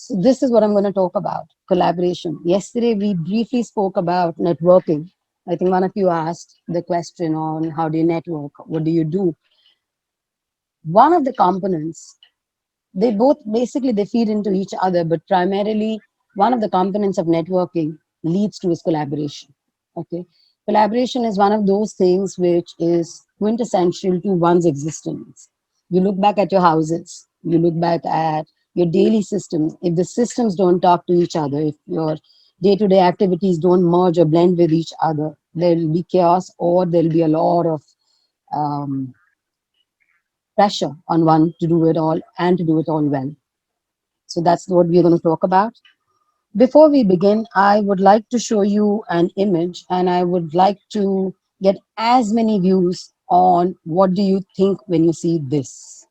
So this is what I'm going to talk about, collaboration. Yesterday, we briefly spoke about networking. I think one of you asked the question on how do you network? What do you do? One of the components, they both basically they feed into each other, but primarily one of the components of networking leads to is collaboration. Okay. Collaboration is one of those things which is quintessential to one's existence. You look back at your houses, you look back at your daily systems. If the systems don't talk to each other, if your day-to-day activities don't merge or blend with each other, there'll be chaos, or there'll be a lot of um, pressure on one to do it all and to do it all well. So that's what we're going to talk about. Before we begin, I would like to show you an image, and I would like to get as many views on what do you think when you see this.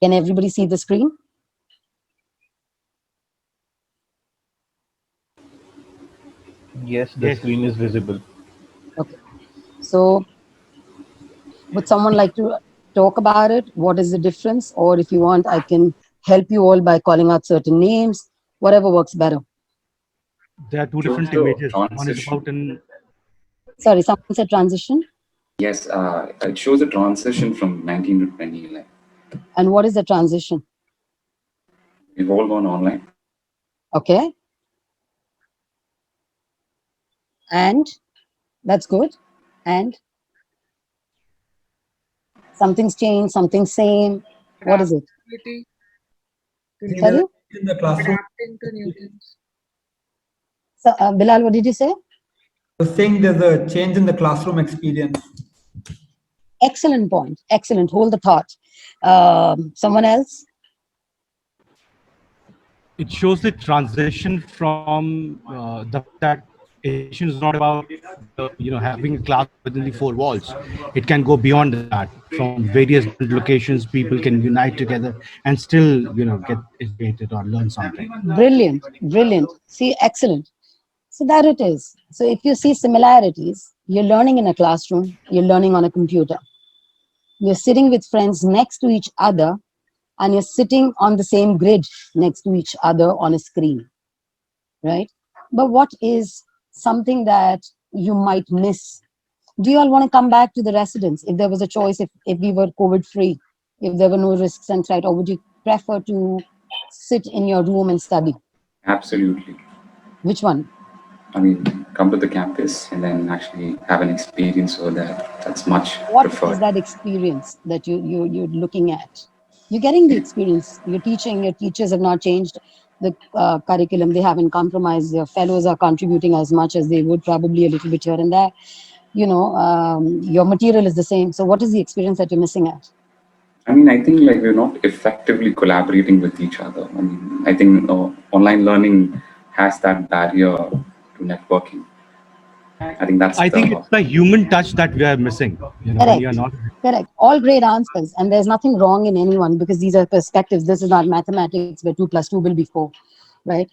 Can everybody see the screen? Yes, the screen is visible. Okay. So would someone like to talk about it? What is the difference? Or if you want, I can help you all by calling out certain names, whatever works better. There are two Shows different the images. One is about transition. an Sorry, someone said transition. Yes, it shows a transition from 19 to 20. Like And what is the transition? we've all gone online. Okay. And that's good. And something's changed, something's same. What is it? Adaptability think Sorry? there's a change in the classroom. adapting to new things. So, Bilal, what did you say? I was saying there's a change in the classroom experience. Excellent point. Excellent. Hold the thought. Someone else? it shows the transition from the fact that education is not about having a class within the four walls. It can go beyond that. From various different locations, people can unite together and still get educated or learn something. Brilliant. Brilliant. See, excellent. So that it is. So if you see similarities, you're learning in a classroom, you're learning on a computer. You're sitting with friends next to each other, and you're sitting on the same grid next to each other on a screen, right? But what is something that you might miss? Do you all want to come back to the residence if there was a choice, if we were COVID free, if there were no risks and threat, or would you prefer to sit in your room and study? Absolutely. Which one? I mean, come to the campus and then actually have an experience over there. That's much What is preferred. that experience that you're looking at? You're getting the experience. You're teaching. Your teachers have not changed the curriculum. They haven't compromised. Your fellows are contributing as much as they would, probably a little bit here and there. Your material is the same. So what is the experience that you're missing at? I mean, I think like we're not effectively collaborating with each other. I mean, I think online learning has that barrier to networking. I think that's I think it's the human touch that we are missing. When you're not. Correct. All great answers. And there's nothing wrong in anyone because these are perspectives. This is not mathematics where 2 plus 2 will be 4, right?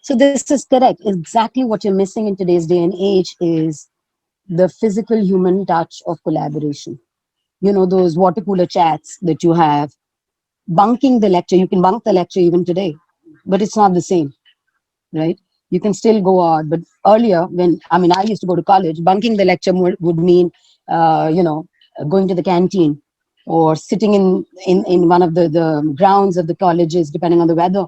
So this is correct. Exactly what you're missing in today's day and age is the physical human touch of collaboration. Those water cooler chats that you have, bunking the lecture. You can bunk the lecture even today, but it's not the same, right? You can still go out. But earlier, I used to go to college, bunking the lecture would mean, going to the canteen or sitting in one of the grounds of the colleges, depending on the weather,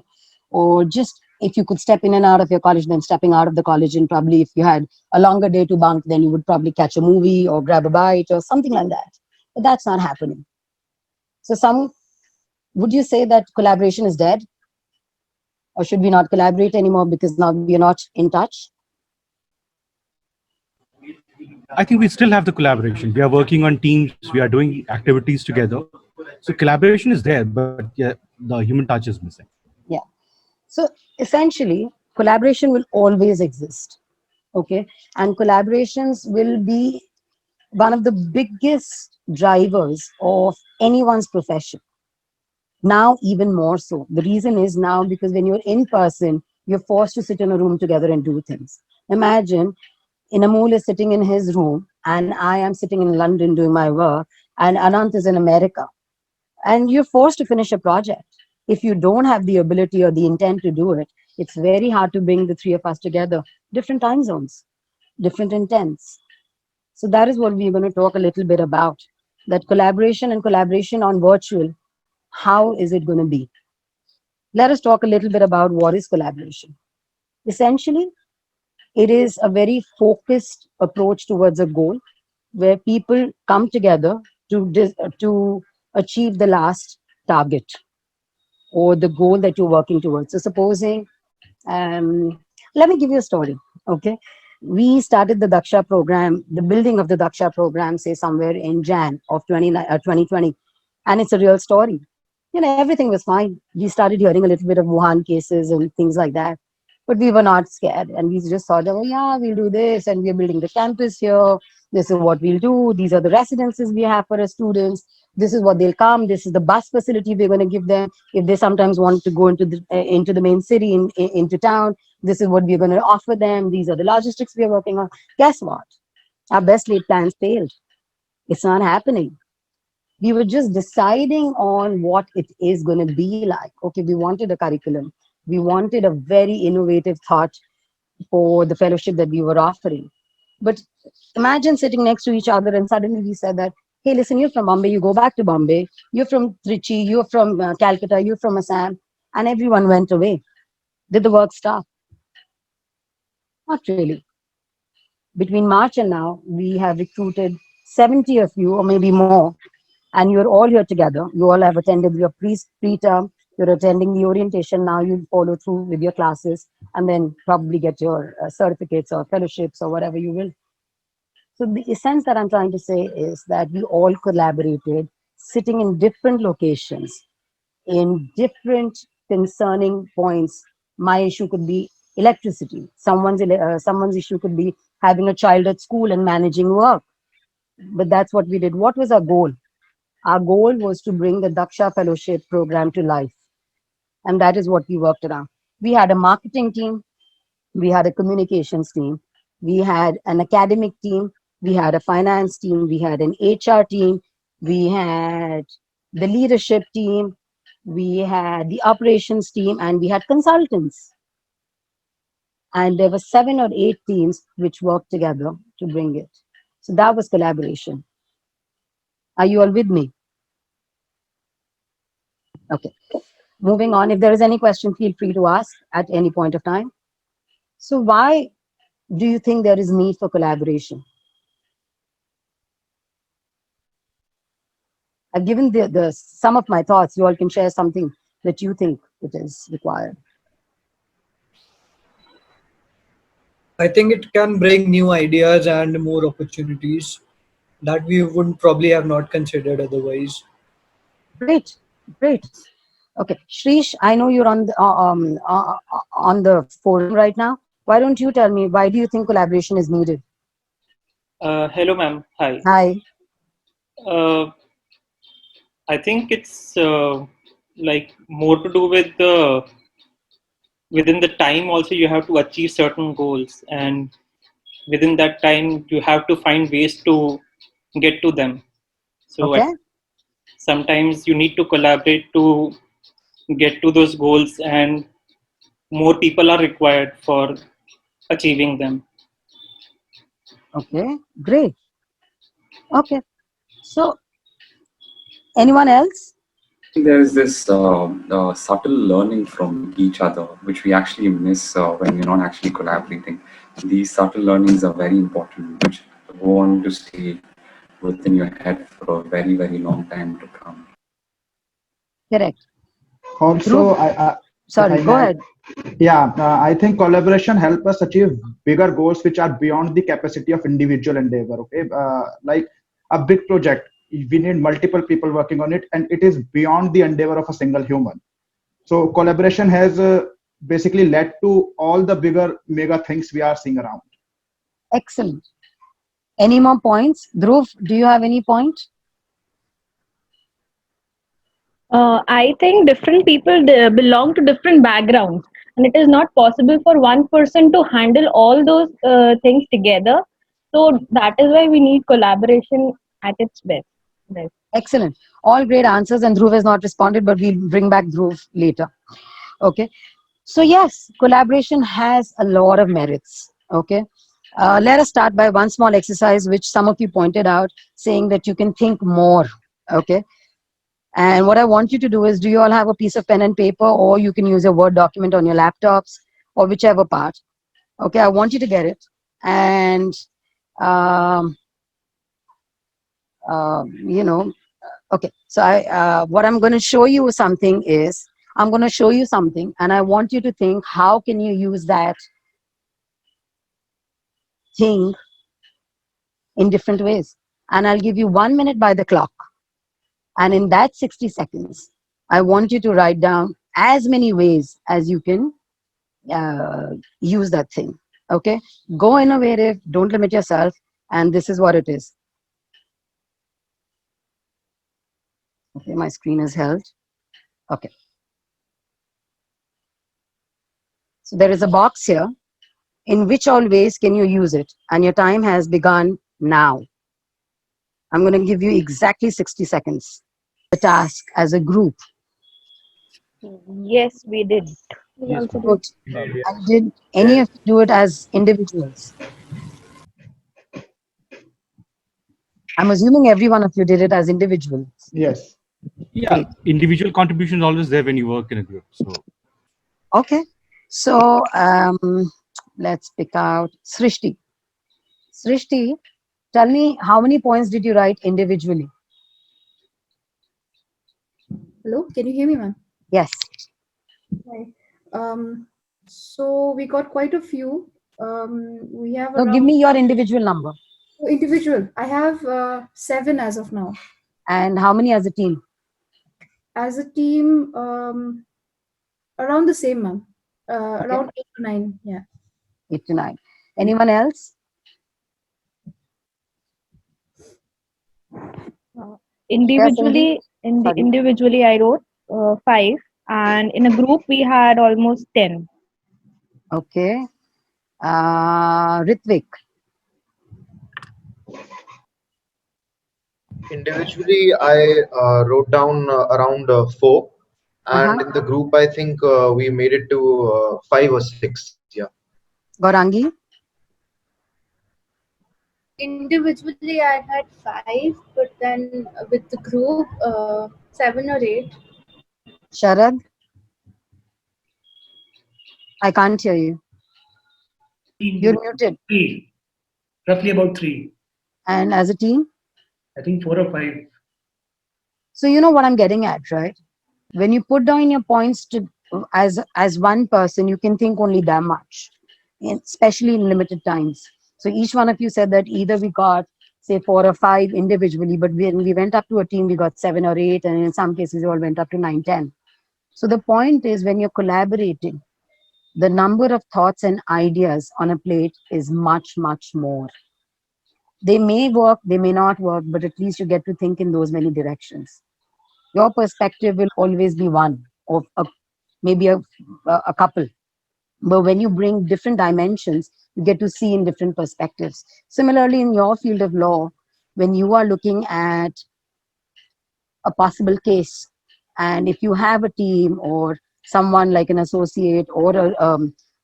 or just if you could step in and out of your college, then stepping out of the college, and probably if you had a longer day to bunk, then you would probably catch a movie or grab a bite or something like that. But that's not happening. So would you say that collaboration is dead? Or should we not collaborate anymore because now we are not in touch? I think we still have the collaboration. We are working on teams. We are doing activities together. So collaboration is there, but yeah, the human touch is missing. Yeah. So essentially, collaboration will always exist. Okay. And collaborations will be one of the biggest drivers of anyone's profession. Now, even more so. The reason is now because when you're in person, you're forced to sit in a room together and do things. Imagine Inamul is sitting in his room and I am sitting in London doing my work and Anant is in America. And you're forced to finish a project. If you don't have the ability or the intent to do it, it's very hard to bring the three of us together. Different time zones, different intents. So that is what we're going to talk a little bit about. That collaboration and collaboration on virtual, how is it going to be? Let us talk a little bit about what is collaboration. Essentially, it is a very focused approach towards a goal where people come together to achieve the last target or the goal that you're working towards. So supposing, let me give you a story, okay? We started the Daksha program, the building of the Daksha program, say somewhere in Jan of 2020, and it's a real story. Everything was fine. We started hearing a little bit of Wuhan cases and things like that, but we were not scared, and we just thought, oh yeah, we'll do this, and we're building the campus here. This is what we'll do. These are the residences we have for our students. This is what they'll come. This is the bus facility we're going to give them if they sometimes want to go into the main city, into town. This is what we're going to offer them. These are the logistics we are working on. Guess what? Our best laid plans failed. It's not happening. We were just deciding on what it is going to be like. Okay, we wanted a curriculum. We wanted a very innovative thought for the fellowship that we were offering. But imagine sitting next to each other and suddenly we said that, hey, listen, you're from Bombay, you go back to Bombay. You're from Trichy, you're from Calcutta, you're from Assam. And everyone went away. Did the work stop? Not really. Between March and now, we have recruited 70 of you, or maybe more, and you're all here together. You all have attended your pre-term, you're attending the orientation. Now you follow through with your classes and then probably get your certificates or fellowships or whatever you will. So the essence that I'm trying to say is that we all collaborated, sitting in different locations, in different concerning points. My issue could be electricity. Someone's issue could be having a child at school and managing work. But that's what we did. What was our goal? Our goal was to bring the Daksha Fellowship program to life. And that is what we worked around. We had a marketing team. We had a communications team. We had an academic team. We had a finance team. We had an HR team. We had the leadership team. We had the operations team, and we had consultants. And there were 7 or 8 teams which worked together to bring it. So that was collaboration. Are you all with me? Okay. Moving on. If there is any question, feel free to ask at any point of time. So why do you think there is need for collaboration? I've given the some of my thoughts. You all can share something that you think it is required. I think it can bring new ideas and more opportunities that we wouldn't probably have not considered otherwise. Great, great. Okay, Shrish, I know you're on the forum right now. Why don't you tell me, why do you think collaboration is needed? Hello, ma'am. Hi. Hi. I think it's like more to do with within the time also you have to achieve certain goals, and within that time you have to find ways to get to them. So Okay. sometimes you need to collaborate to get to those goals, and more people are required for achieving them. Okay, great. Okay, so anyone else? There's this subtle learning from each other, which we actually miss when we're not actually collaborating. These subtle learnings are very important, which go on to stay within your head for a very, very long time to come. Correct. Also, Sorry, if go may- ahead. Yeah, I think collaboration help us achieve bigger goals which are beyond the capacity of individual endeavor. Okay, like a big project, we need multiple people working on it, and it is beyond the endeavor of a single human. So collaboration has basically led to all the bigger mega things we are seeing around. Excellent. Any more points? Dhruv, do you have any point? I think different people belong to different backgrounds, and it is not possible for one person to handle all those things together. So that is why we need collaboration at its best. Excellent. All great answers, and Dhruv has not responded, but we'll bring back Dhruv later. Okay. So yes, collaboration has a lot of merits. Okay. Let us start by one small exercise, which some of you pointed out, saying that you can think more. Okay. And what I want you to do is, do you all have a piece of pen and paper, or you can use a Word document on your laptops, or whichever part. Okay. I want you to get it. And, you know, okay. So what I'm going to show you something is, I'm going to show you something, and I want you to think, how can you use that thing in different ways? And I'll give you 1 minute by the clock. And in that 60 seconds, I want you to write down as many ways as you can use that thing. Okay? Go innovative, don't limit yourself, and this is what it is. Okay, my screen is held. Okay. So there is a box here. In which all ways can you use it? And your time has begun now. I'm going to give you exactly 60 seconds. The task as a group. Yes, we did. We Yes, also Good. did. And did any of you do it as individuals? I'm assuming every one of you did it as individuals. Yes. Yeah, individual contribution is always there when you work in a group. So Okay. So let's pick out Srishti. Srishti, tell me, how many points did you write individually? Hello, can you hear me, ma'am? Yes. Hi. So we got quite a few. We have No, give me your individual number. individual. I have 7 as of now. And how many as a team? As a team, around the same, ma'am. Okay. Around 8 to 9. Yeah. 8 to 9. Anyone else? Individually, Sorry. individually, I wrote 5, and in a group we had almost 10. Okay. Ritvik. Individually, I wrote down around 4, and in the group, I think we made it to 5 or 6. Yeah. Gaurangi. Individually, I had 5, but then with the group, 7 or 8. Sharad. I can't hear you. You're muted. 3. Roughly about 3. And as a team? I think 4 or 5. So you know what I'm getting at, right? When you put down your points to as one person, you can think only that much, especially in limited times. So each one of you said that either we got, say, 4 or 5 individually, but when we went up to a team, we got 7 or 8, and in some cases, we all went up to 9, 10. So the point is, when you're collaborating, the number of thoughts and ideas on a plate is much, much more. They may work, they may not work, but at least you get to think in those many directions. Your perspective will always be one, or maybe a couple. But when you bring different dimensions, you get to see in different perspectives. Similarly, in your field of law, when you are looking at a possible case, and if you have a team or someone like an associate or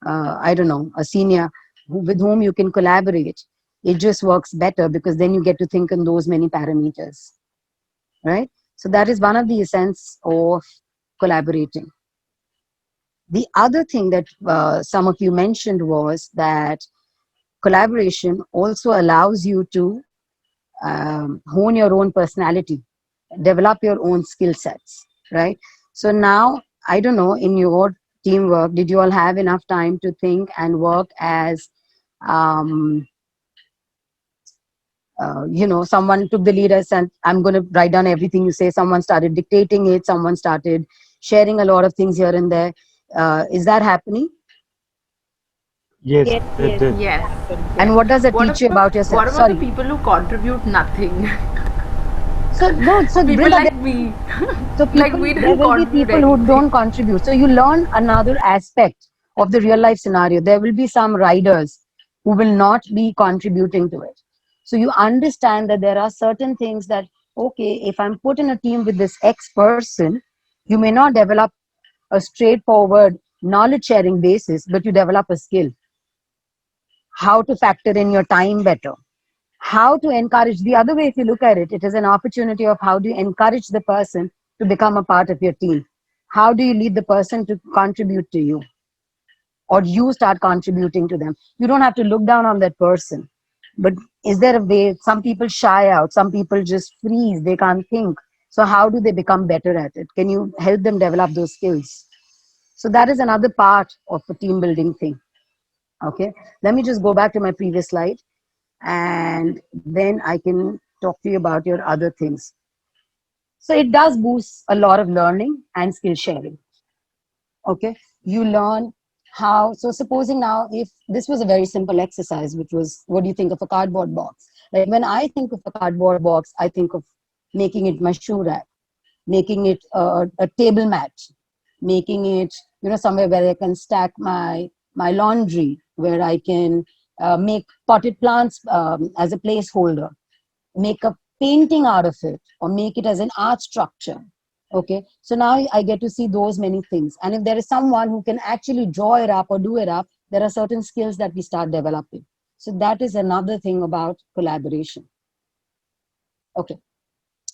I don't know, a senior with whom you can collaborate, it just works better because then you get to think in those many parameters, right? So that is one of the essence of collaborating. The other thing that some of you mentioned was that collaboration also allows you to hone your own personality, develop your own skill sets, right? So now, I don't know, in your teamwork, did you all have enough time to think and work as you know, someone took the lead and I'm going to write down everything you say. Someone started dictating it. Someone started sharing a lot of things here and there. Is that happening? yes, Yes. And what does it teach you about yourself? What about the people who contribute nothing? So no, so people like me. So people, like we there didn't will be contribute people who anything. don't contribute. So you learn another aspect of the real life scenario. There will be some riders who will not be contributing to it. So you understand that there are certain things that, okay, if I'm put in a team with this X person, you may not develop a straightforward knowledge sharing basis, but you develop a skill. How to factor in your time better. How to encourage the other way, if you look at it, it is an opportunity of how do you encourage the person to become a part of your team. How do you lead the person to contribute to you, or you start contributing to them? You don't have to look down on that person, but is there a way? Some people shy out, some people just freeze, they can't think. So how do they become better at it? Can you help them develop those skills? So that is another part of the team building thing. Okay, let me just go back to my previous slide, and then I can talk to you about your other things. So it does boost a lot of learning and skill sharing. Okay, you learn how. So supposing now, if this was a very simple exercise, which was, what do you think of a cardboard box? Like when I think of a cardboard box, I think of making it my shoe rack, making it a table mat, making it, somewhere where I can stack my laundry, where I can make potted plants as a placeholder, make a painting out of it, or make it as an art structure. Okay, so now I get to see those many things. And if there is someone who can actually draw it up or do it up, there are certain skills that we start developing. So that is another thing about collaboration. Okay,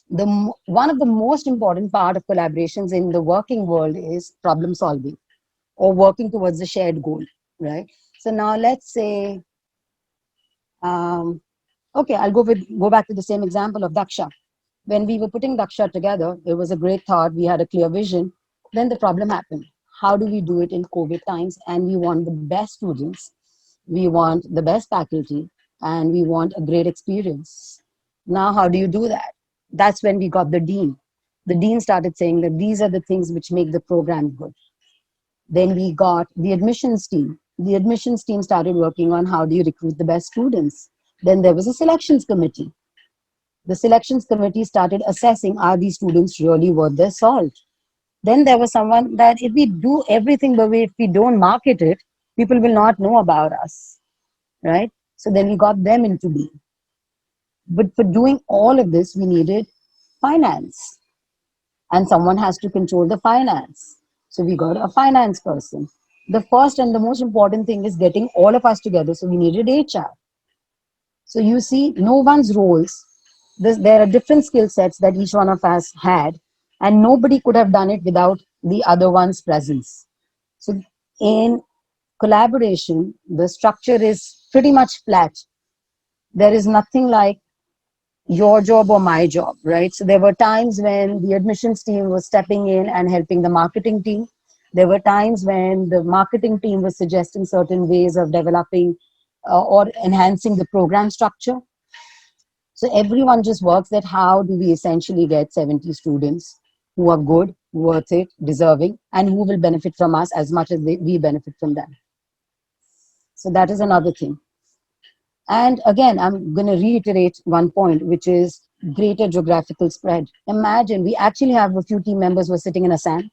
one of the most important part of collaborations in the working world is problem solving, or working towards a shared goal, right? So now let's say, okay, I'll go back to the same example of Daksha. When we were putting Daksha together, it was a great thought. We had a clear vision. Then the problem happened. How do we do it in COVID times? And we want the best students, we want the best faculty, and we want a great experience. Now, how do you do that? That's when we got the dean. The dean started saying that these are the things which make the program good. Then we got the admissions team. The admissions team started working on how do you recruit the best students. Then there was a selections committee. The selections committee started assessing, are these students really worth their salt? Then there was someone that if we do everything the way, if we don't market it, people will not know about us, right? So then we got them into being. But for doing all of this, we needed finance. And someone has to control the finance. So we got a finance person. The first and the most important thing is getting all of us together. So we needed HR. So you see, no one's roles, there are different skill sets that each one of us had, and nobody could have done it without the other one's presence. So in collaboration, the structure is pretty much flat. There is nothing like your job or my job, right? So there were times when the admissions team was stepping in and helping the marketing team. There were times when the marketing team was suggesting certain ways of developing or enhancing the program structure. So everyone just works at how do we essentially get 70 students who are good, worth it, deserving, and who will benefit from us as much as we benefit from them. So that is another thing. And again, I'm going to reiterate one point, which is greater geographical spread. Imagine we actually have a few team members who are sitting in Assam.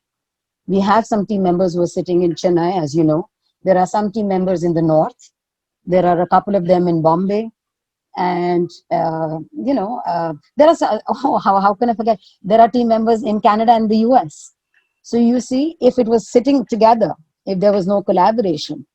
We have some team members who are sitting in Chennai, as you know. There are some team members in the north. There are a couple of them in Bombay. And, there are, how can I forget? There are team members in Canada and the US. So you see, if it was sitting together, if there was no collaboration,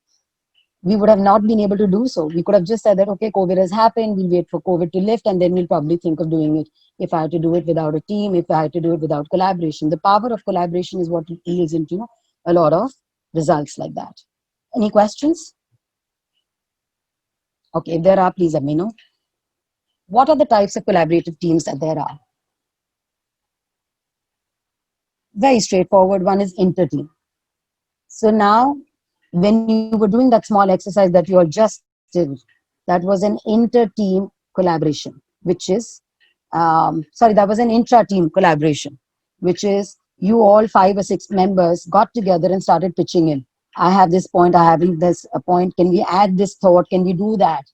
we would have not been able to do so. We could have just said that, okay, COVID has happened, we'll wait for COVID to lift, and then we'll probably think of doing it. If I had to do it without a team, if I had to do it without collaboration. The power of collaboration is what yields into a lot of results like that. Any questions? Okay, if there are, please let me know. What are the types of collaborative teams that there are? Very straightforward. One is inter-team. So now, when you were doing that small exercise that you all just did, that was an inter-team collaboration, which is, that was an intra-team collaboration, which is you all 5 or 6 members got together and started pitching in. I have this point, I have this point, can we add this thought, can we do that?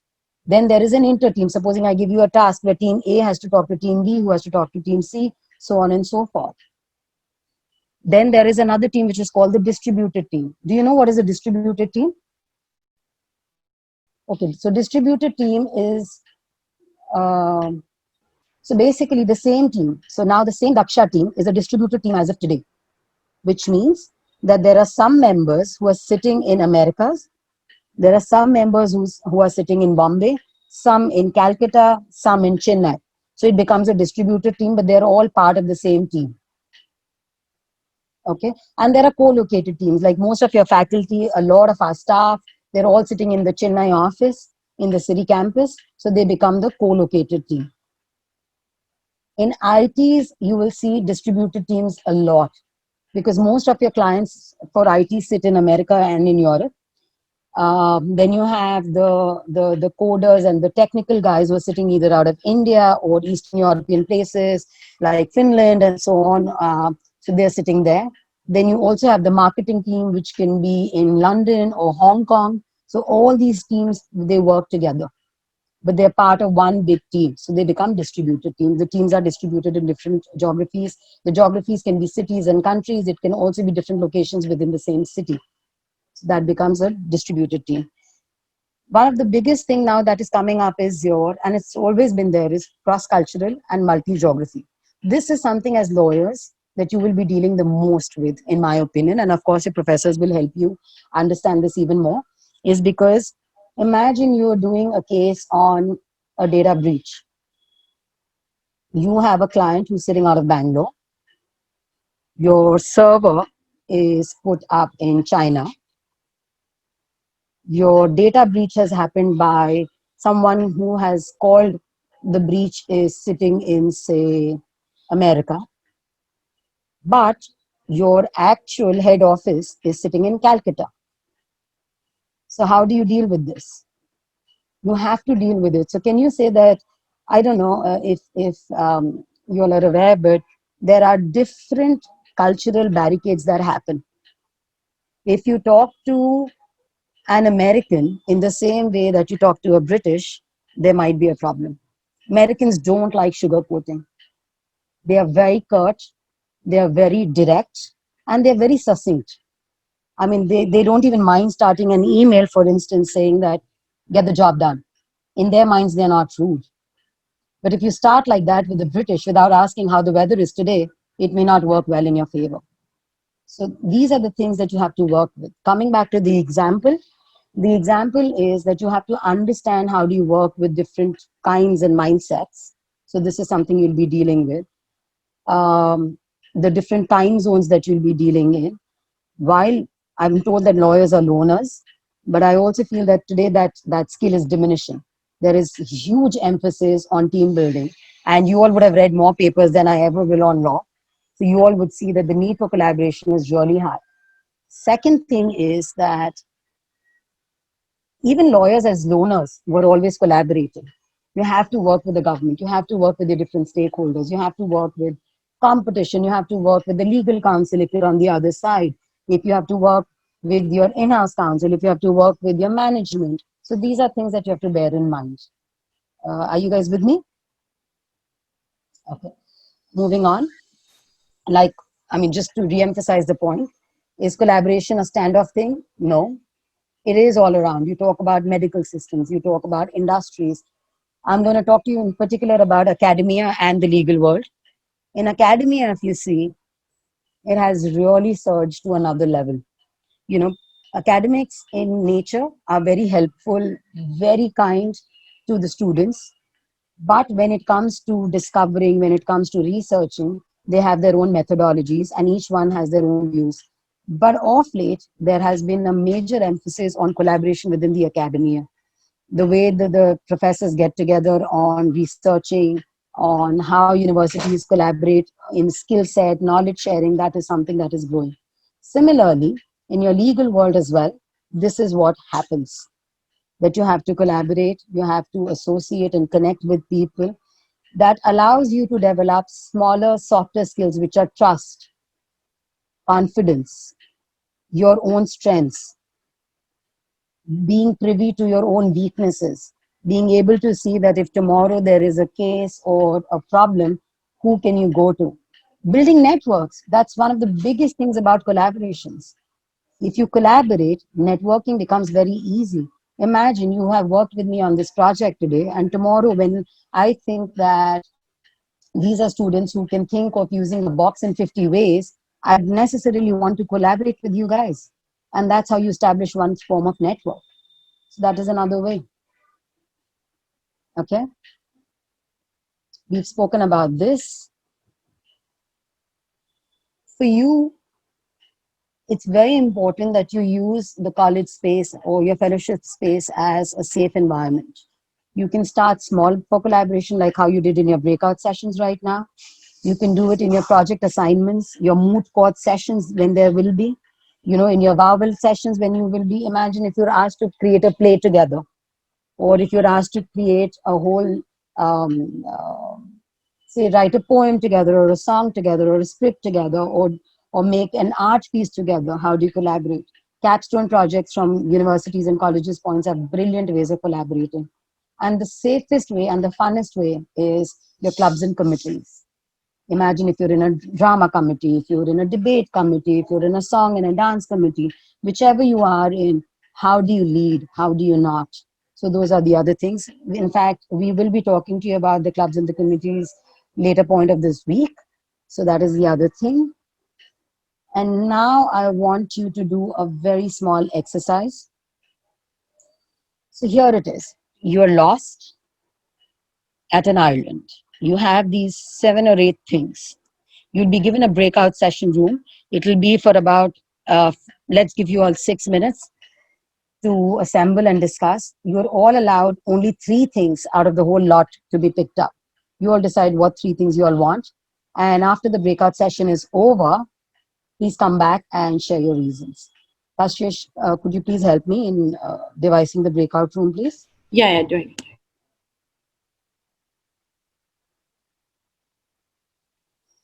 Then there is an inter-team. Supposing I give you a task where team A has to talk to team B, who has to talk to team C, so on and so forth. Then there is another team which is called the distributed team. Do you know what is a distributed team? Okay, so distributed team is, So basically the same team. So now the same Daksha team is a distributed team as of today, which means that there are some members who are sitting in Americas, there are some members who are sitting in Bombay, some in Calcutta, some in Chennai. So it becomes a distributed team, but they're all part of the same team. Okay, and there are co-located teams, like most of your faculty, a lot of our staff, they're all sitting in the Chennai office, in the city campus, so they become the co-located team. In ITs, you will see distributed teams a lot, because most of your clients for IT sit in America and in Europe. Then you have the coders and the technical guys who are sitting either out of India or Eastern European places like Finland and so on. So they're sitting there. Then you also have the marketing team, which can be in London or Hong Kong. So all these teams, they work together, but they're part of one big team. So they become distributed teams. The teams are distributed in different geographies. The geographies can be cities and countries. It can also be different locations within the same city. So that becomes a distributed team. One of the biggest thing now that is coming up is and it's always been there, is cross-cultural and multi-geography. This is something as lawyers that you will be dealing the most with, in my opinion. And of course, your professors will help you understand this even more, is because imagine you're doing a case on a data breach. You have a client who's sitting out of Bangalore. Your server is put up in China. Your data breach has happened by someone who has called the breach is sitting in, say, America. But your actual head office is sitting in Calcutta. So how do you deal with this? You have to deal with it. So can you say that, I don't know if you all are aware, but there are different cultural barricades that happen. If you talk to an American in the same way that you talk to a British, there might be a problem. Americans don't like sugarcoating. They are very curt, they are very direct, and they're very succinct. I mean, they don't even mind starting an email, for instance, saying that, get the job done. In their minds, they're not rude. But if you start like that with the British without asking how the weather is today, it may not work well in your favor. So these are the things that you have to work with. Coming back to the example is that you have to understand how do you work with different kinds and mindsets. So this is something you'll be dealing with. The different time zones that you'll be dealing in. While I'm told that lawyers are loners, but I also feel that today that skill is diminishing. There is huge emphasis on team building, and you all would have read more papers than I ever will on law. So you all would see that the need for collaboration is really high. Second thing is that even lawyers as loners were always collaborating. You have to work with the government. You have to work with the different stakeholders. You have to work with competition. You have to work with the legal counsel if you're on the other side. If you have to work with your in-house counsel, if you have to work with your management. So these are things that you have to bear in mind. Are you guys with me? Okay. Moving on. Just to re-emphasize the point, is collaboration a standoff thing? No. It is all around. You talk about medical systems, you talk about industries. I'm going to talk to you in particular about academia and the legal world. In academia, if you see, it has really surged to another level. You know, academics in nature are very helpful, very kind to the students. But when it comes to discovering, when it comes to researching, they have their own methodologies and each one has their own views. But of late, there has been a major emphasis on collaboration within the academia. The way that the professors get together on researching, on how universities collaborate in skill set, knowledge sharing, that is something that is growing. Similarly, in your legal world as well, this is what happens. That you have to collaborate, you have to associate and connect with people. That allows you to develop smaller, softer skills, which are trust, confidence, your own strengths, being privy to your own weaknesses, being able to see that if tomorrow there is a case or a problem, who can you go to? Building networks, that's one of the biggest things about collaborations. If you collaborate, networking becomes very easy. Imagine you have worked with me on this project today, and tomorrow when I think that these are students who can think of using a box in 50 ways, I'd necessarily want to collaborate with you guys. And that's how you establish one form of network. So that is another way. Okay. We've spoken about this. For you, it's very important that you use the college space or your fellowship space as a safe environment. You can start small for collaboration, like how you did in your breakout sessions right now. You can do it in your project assignments, your moot court sessions when there will be, in your vowel sessions when you will be. Imagine if you're asked to create a play together, or if you're asked to create a whole, say, write a poem together, or a song together, or a script together, or make an art piece together. How do you collaborate? Capstone projects from universities and colleges points are brilliant ways of collaborating. And the safest way and the funnest way is your clubs and committees. Imagine if you're in a drama committee, if you're in a debate committee, if you're in a song and a dance committee, whichever you are in, how do you lead? How do you not? So those are the other things. In fact, we will be talking to you about the clubs and the committees later point of this week. So that is the other thing. And now I want you to do a very small exercise. So here it is. You're lost at an island. You have these 7 or 8 things. You'll be given a breakout session room. It'll be for about, let's give you all 6 minutes to assemble and discuss. You're all allowed only 3 things out of the whole lot to be picked up. You all decide what 3 things you all want. And after the breakout session is over, please come back and share your reasons. Kashish, could you please help me in devising the breakout room, please? Yeah, doing it.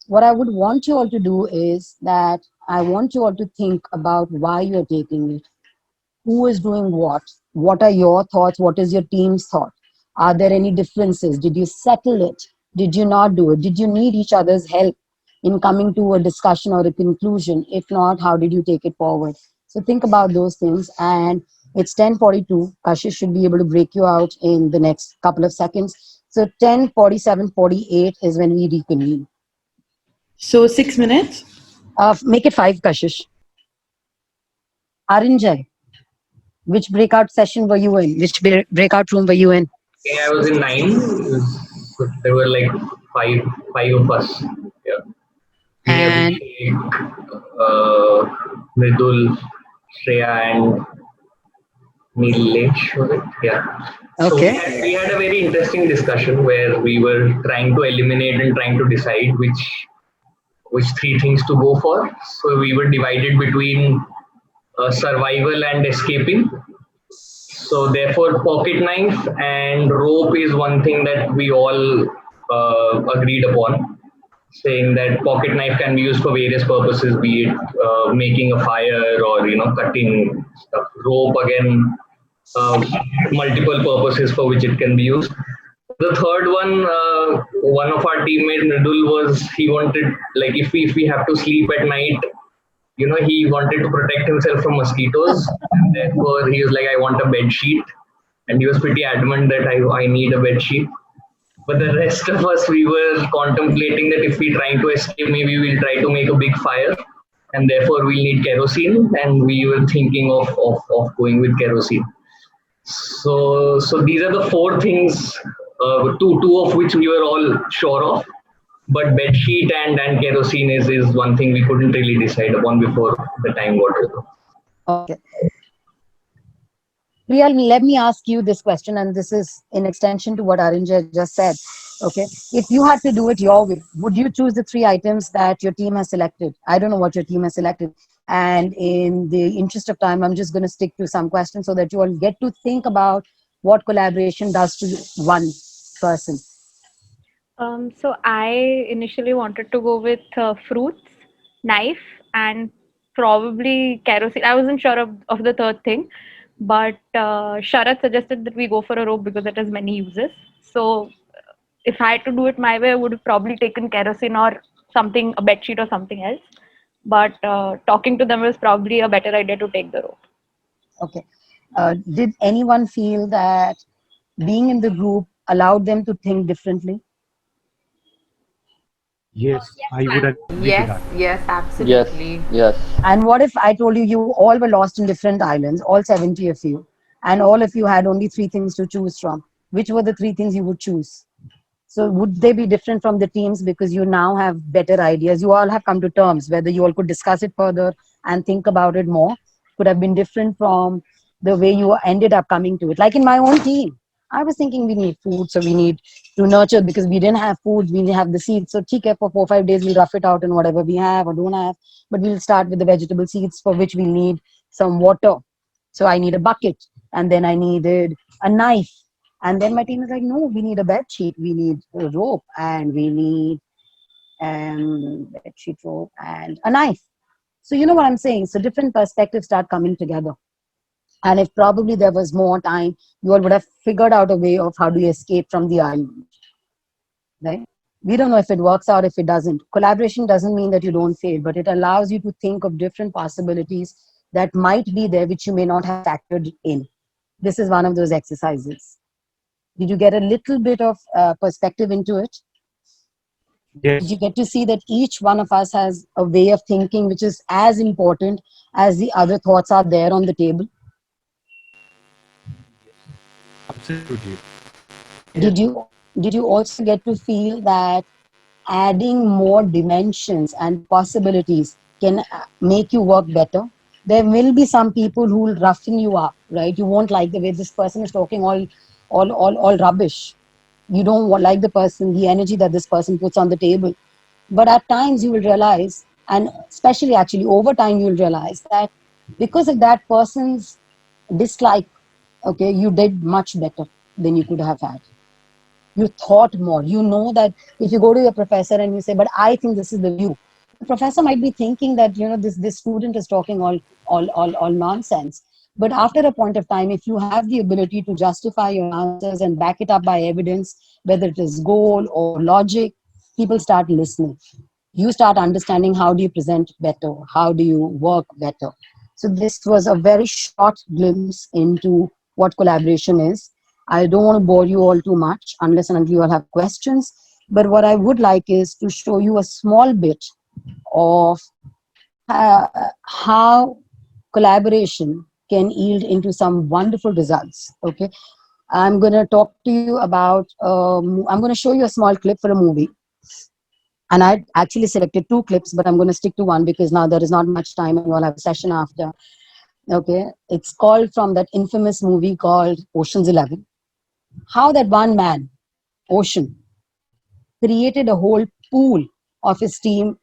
What I would want you all to do is that I want you all to think about why you're taking it. Who is doing what? What are your thoughts? What is your team's thought? Are there any differences? Did you settle it? Did you not do it? Did you need each other's help in coming to a discussion or a conclusion? If not, how did you take it forward? So think about those things. And it's 10:42. Kashish should be able to break you out in the next couple of seconds. So 10:47, 48 is when we reconvene. So 6 minutes? Make it 5, Kashish. Arinjay, which breakout session were you in? Which breakout room were you in? Yeah, I was in 9. There were like five of us. Yeah. And Mridul, Shreya, and Nilesh, was it? Yeah. Okay. So we had a very interesting discussion where we were trying to eliminate and trying to decide which 3 things to go for. So we were divided between survival and escaping. So therefore, pocket knife and rope is one thing that we all agreed upon, saying that pocket knife can be used for various purposes, be it making a fire or cutting stuff. Rope again, multiple purposes for which it can be used. The third one of our teammate Mridul he wanted, like, if we have to sleep at night, he wanted to protect himself from mosquitoes. And therefore, he was like, I want a bed sheet. And he was pretty adamant that I need a bed sheet. But the rest of us, we were contemplating that if we're trying to escape, maybe we'll try to make a big fire. And therefore, we'll need kerosene. And we were thinking of going with kerosene. So these are the 4 things, two of which we were all sure of. But bedsheet and kerosene is one thing we couldn't really decide upon before the time got over. Okay. Priya, let me ask you this question, and this is in extension to what Arinjay just said. Okay. If you had to do it your way, would you choose the 3 items that your team has selected? I don't know what your team has selected. And in the interest of time, I'm just going to stick to some questions so that you all get to think about what collaboration does to one person. So I initially wanted to go with fruits, knife, and probably kerosene. I wasn't sure of the third thing, but Sharath suggested that we go for a rope because it has many uses. So if I had to do it my way, I would have probably taken kerosene or something, a bedsheet or something else. But talking to them was probably a better idea to take the rope. Okay. Did anyone feel that being in the group allowed them to think differently? Yes, I would agree to Yes, that. yes, absolutely. Yes. And what if I told you you all were lost in different islands, all 70 of you, and all of you had only three things to choose from? Which were the three things you would choose? So would they be different from the teams because you now have better ideas? You all have come to terms, whether you all could discuss it further and think about it more, could have been different from the way you ended up coming to it. Like in my own team, I was thinking we need food, so we need to nurture because we didn't have food, we didn't have the seeds. So okay, for 4 or 5 days we'll rough it out and whatever we have or don't have. But we'll start with the vegetable seeds for which we'll need some water. So I need a bucket, and then I needed a knife. And then my team is like, no, we need a bed sheet, we need a rope, and we need bed sheet, rope, and a knife. So you know what I'm saying? So different perspectives start coming together. And if probably there was more time, you all would have figured out a way of how do you escape from the island, right? We don't know if it works out, if it doesn't. Collaboration doesn't mean that you don't fail, but it allows you to think of different possibilities that might be there, which you may not have factored in. This is one of those exercises. Did you get a little bit of perspective into it? Yes. Did you get to see that each one of us has a way of thinking which is as important as the other thoughts are there on the table? Absolutely. Did you also get to feel that adding more dimensions and possibilities can make you work better? There will be some people who will roughen you up, right? You won't like the way this person is talking all rubbish. You don't like the person, the energy that this person puts on the table. But at times you will realize, and especially actually over time, you will realize that because of that person's dislike, okay, you did much better than you could have had. You thought more. You know that if you go to your professor and you say, but I think this is the view, the professor might be thinking that, you know, this student is talking all nonsense. But after a point of time, if you have the ability to justify your answers and back it up by evidence, whether it is goal or logic, people start listening. You start understanding how do you present better, how do you work better. So this was a very short glimpse into what collaboration is. I don't want to bore you all too much unless and until you all have questions. But what I would like is to show you a small bit of how collaboration can yield into some wonderful results. Okay, I'm going to talk to you about, I'm going to show you a small clip for a movie. And I actually selected 2 clips, but I'm going to stick to one because now there is not much time and we'll have a session after. Okay, it's called from that infamous movie called Ocean's 11. How that one man, Ocean, created a whole pool of his team.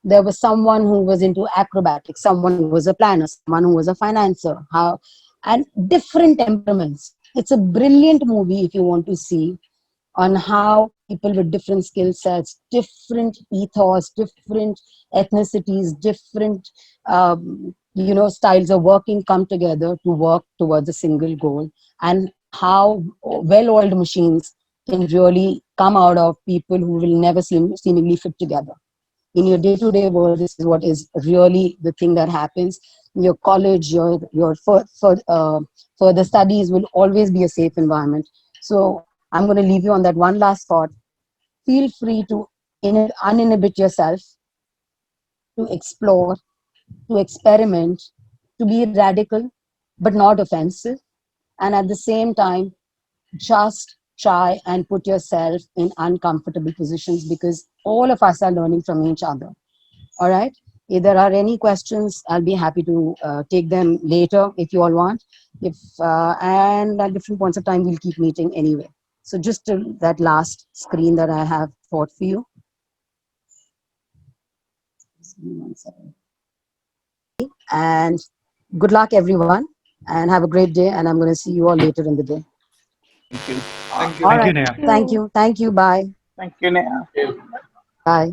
There was someone who was into acrobatics, someone who was a planner, someone who was a financer, and different temperaments. It's a brilliant movie if you want to see on how people with different skill sets, different ethos, different ethnicities, different styles of working come together to work towards a single goal, and how well-oiled machines can really come out of people who will never seemingly fit together. In your day-to-day world, this is what is really the thing that happens. Your college, your further studies will always be a safe environment. So I'm going to leave you on that one last thought. Feel free to uninhibit yourself, to explore, to experiment, to be radical, but not offensive. And at the same time, just try and put yourself in uncomfortable positions because all of us are learning from each other. All right? If there are any questions, I'll be happy to take them later if you all want. And at different points of time, we'll keep meeting anyway. So just that last screen that I have thought for you. And good luck, everyone, and have a great day. And I'm going to see you all later in the day. Thank you. Thank you. All right. Neha. Thank you. Thank you. Bye. Thank you, Neha. Bye.